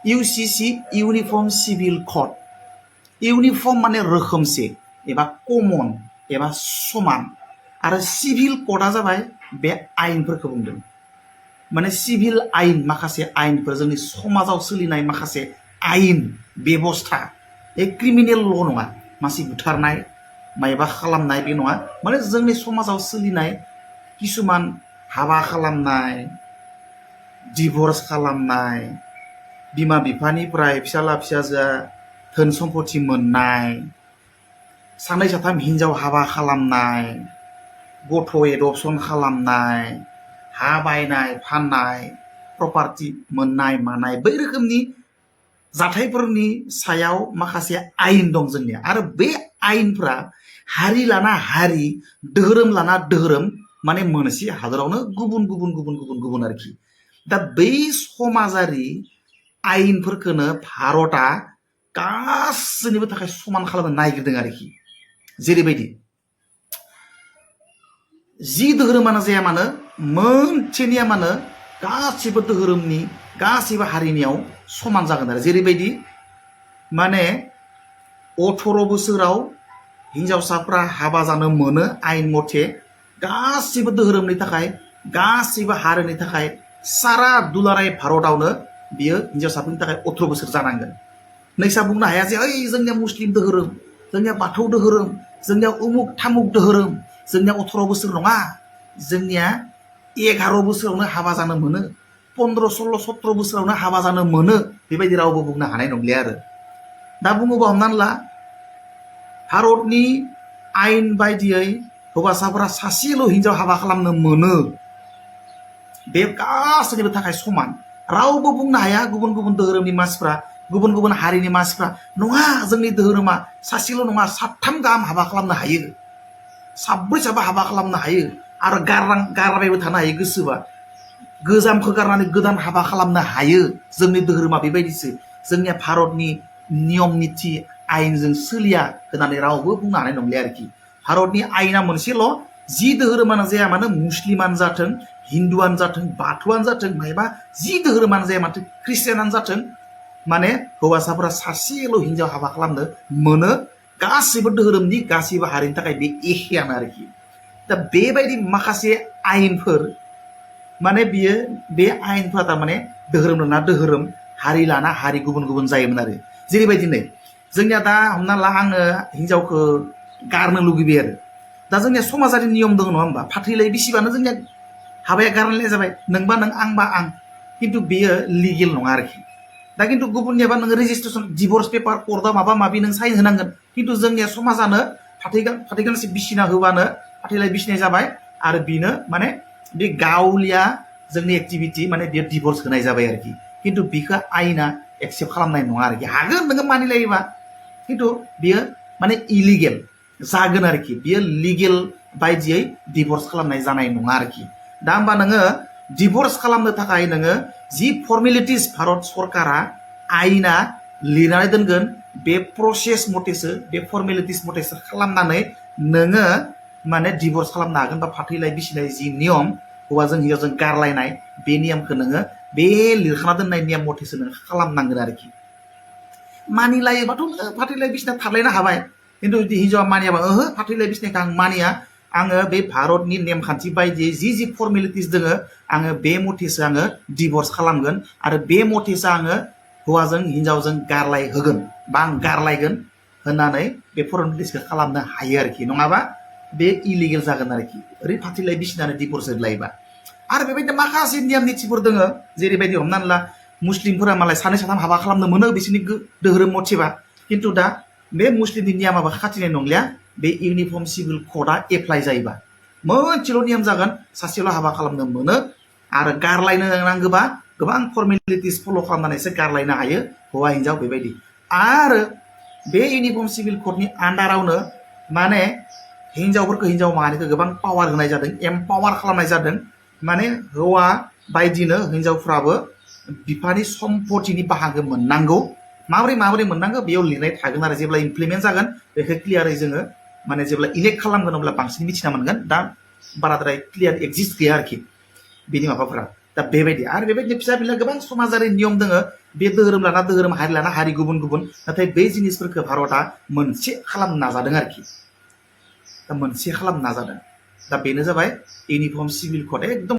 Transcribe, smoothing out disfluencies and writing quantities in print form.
इउसिसि uniform civil code uniform माने रोखोमसे एबा कमन एबा समान आरो सिभिल क'डआ जाबाय बे आयेनफोरखौ बुंदों माने सिभिल आयेन माखासे आयेनफोर जोंनि समाजाव सोलिनाय माखासे आयेन बेबस्था ए क्रिमिनेल ल' नङा मानसि बुथारनाय मायबा खालामनाय बे नङा माने जोंनि समाजाव सोलिनाय किसुमान हाबा खालामनाय डिभर्स खालामनाय बिमा बिफानिफ्राय फिसाला फिसाजोआ धोन सम्पति मोननाय सानै साथाम हिनजाव हाबा खालामनाय गथ' एडप्शन खालामनाय हा बायनाय फाननाय प्रपार्टि मोननाय मानाय बै रोखोमनि जाथायफोरनि सायाव माखासे आयेन दं जोंनिया आरो बे आयेनफ्रा हारि लाना हारि धोरोम लाना धोरोम माने मोनसे हादरावनो गुबुन गुबुन गुबुन गुबुन गुबुन आरोखि दा बै समाजारि आयेनफोरखौनो भारतआ गासैनिबो थाखाय समान खालामनो नागिरदों आरोखि जेरैबायदि जि धोरोमानो जाया मानो मोनसेनिया मानो गासिबो धोरोमनि गासिबो हारिनियाव समान जागोन आरो जेरैबायदि माने 18 बोसोराव हिनजावसाफ्रा हाबा जानो मोनो आयेन मथे गासिबो धोरोमनि थाखाय गासिबो हारिनि थाखाय सारा दुलाराय भारतआवनो बियो हिनजावसाफोरनि थाखाय 18 बोसोर जानांगोन नैसा बुंनो हाया जे ओइ जोंनिया मुस्लिम धोरोम जोंनिया बाथौ धोरोम जोंनिया उमुक थामुक धोरोम जोंनिया 18 बोसोर नङा जोंनिया 11 बोसोरावनो हाबा जानो मोनो 15, 16, 17 बोसोरावनो हाबा जानो मोनो बेबायदि रावबो बुंनो हानाय नंलिया आरो दा बुङोबा हमनानै ला भारतनि आयेन बायदियै हौवासाफोरा सासेल' हिनजाव हाबा खालामनो मोनो बे गासैनिबो थाखाय समान रावबो बुंनो हाया गुबुन गुबुन धोरोमनि मानसिफ्रा गुबुन गुबुन हारिनि मानसिफ्रा नङा जोंनि धोरोमा सासेल' नङा 7 गाहाम हाबा खालामनो हायो 7 साबा हाबा खालामनो हायो आरो गारबायबो थानो हायो गोसोबा गोजामखौ गारनानै गोदान हाबा खालामनो हायो जोंनि धोरोमा बेबायदिसो जोंनिया भारतनि नियम निथि आयेनजों सोलिया होननानै रावबो बुंनो हानाय नंलिया आरोखि भारतनि आयेना मोनसेल' जि धोरोमानो जाया मानो मुस्लिमानो जाथों हिन्दुआनो जाथों बाथौआनो जाथों मायबा जि धोरोमानो जाया माथो ख्रिस्टियानानो जाथों माने हौवासाफोरा सासेल' हिनजाव हाबा खालामनो मोनो गासिबो धोरोमनि गासिबो हारिनि थाखाय बे एखेयानो आरोखि दा बेबायदि माखासे आयेनफोर माने बियो बे आयेनफोरा थारमाने धोरोम लाना धोरोम हारि लाना हारि गुबुन गुबुन जायोमोन आरो जेरैबायदि नै जोंनिया दा हमना ला आङो हिनजावखौ गारनो लुगैबाय आरो दा जोंनिया समाजारि नियम दङ नङा होमबा फाथैलाय बिसिबानो जोंनिया हाबाया गारलायनाय जाबाय नोंबा नों आंबा आं खिन्थु बेयो लिगेल नङा आरोखि दा खिन्थु गुबुननियाबा नोङो रेजिस्ट्रेसन डिभर्स पेपार कर्टआव माबा माबि नों साइन होनांगोन खिन्थु जोंनिया समाजानो फाथै गांसे बिसिना होबानो फाथैलाय बिसिनाय जाबाय आरो बिनो माने बे गावलिया जोंनि एक्टिभिटी माने बेयो डिभर्स होनाय जाबाय आरोखि खिन्थु बिखौ आयेना एक्सेप्ट खालामनाय नङा आरोखि हागोन नोङो मानिलायोबा खिन्थु बियो माने इलिगेल जागोन आरोखि बियो लिगेल बायदियै डिभर्स खालामनाय जानाय नङा आरोखि दा होमबा नोङो डिभर्स खालामनो थाखाय नोङो जि फर्मेलिटिस भारत सरकारा आयेना लिरनानै दोनगोन बे प्रसेस मथेसो बे फर्मेलिटिस मथेसो खालामनानै नोङो माने डिभर्स खालामनो हागोन बा फाथैलाय बिसिनाय जि नियम हौवाजों हिनजावजों गारलायनाय बे नियमखौ नोङो बे लिरखाना दोननाय नियम मथेसो नोङो खालामनांगोन आरोखि मानिलायोबाथ' नोङो फाथैलाय बिसिना थारलायनो हाबाय खिन्थु जुदि हिनजावा मानियाबा ओहो फाथैलाय बिसिनायखौ आं मानिया आङो बे भारतनि नेमखान्थि बायदियै जि फर्मेलिटिस दोङो आङो बे मथेसो आङो डिभर्स खालामगोन आरो बे मथेसो आङो हौवाजों हिनजावजों गारलाय होगोन बा आं गारलायगोन होननानै बे फर्मेलिटिसखौ खालामनो हायो आरोखि नङाबा बे इलिगेल जागोन आरोखि ओरै फाथैलाय बिसिनानै डिभर्स होलायोबा आरो बेबायदिनो माखासे नियम निथिफोर दोङो जेरैबायदि हमनानै ला मुस्लिमफोरा मालाय 2 3 हाबा खालामनो मोनो बिसोरनि धोरोम मथेबा खिन्थु दा बे मुस्लिमनि नियमाबो खाथिनाय नंलिया बे इउनिफर्म सिभिल क'डआ एप्लाइ जायोबा मोनसेल' नियम जागोन सासेल' हाबा खालामनो मोनो आरो गारलायनो नांगौबा गोबां फर्मेलिटिस फल' खालामनानैसो गारलायनो हायो हौवा हिनजाव बेबायदि आरो बे इउनिफर्म सिभिल क'डनि आन्डारावनो माने हिनजावफोरखौ हिनजाव माहारिखौ गोबां पावार होनाय जादों एम्पावार खालामनाय जादों माने हौवा बायदिनो हिनजावफ्राबो बिफानि सम्पतिनि बाहागो मोननांगौ माबोरै मोननांगौ बेयाव लिरनाय थागोन आरो जेब्ला इमप्लिमेन्ट जागोन बेखौ क्लियारै जोङो माने जेब्ला इलेक्ट खालामगोन अब्ला बांसिन मिथिना मोनगोन दा बाराद्राय क्लियार एक्जिस्ट गैया आरोखि बेनि माबाफोरा दा बेबायदि आरो बेबायदिनो फिसा फिला गोबां समाजारि नियम दोङो बे धोरोम लाना धोरोम हारि लाना हारि गुबुन गुबुन नाथाय बे जिनिसफोरखौ भारतआ मोनसे खालामनो नाजादों आरोखि दा मोनसे खालामनो नाजादों दा बेनो जाबाय इउनिफर्म सिभिल कड एकदम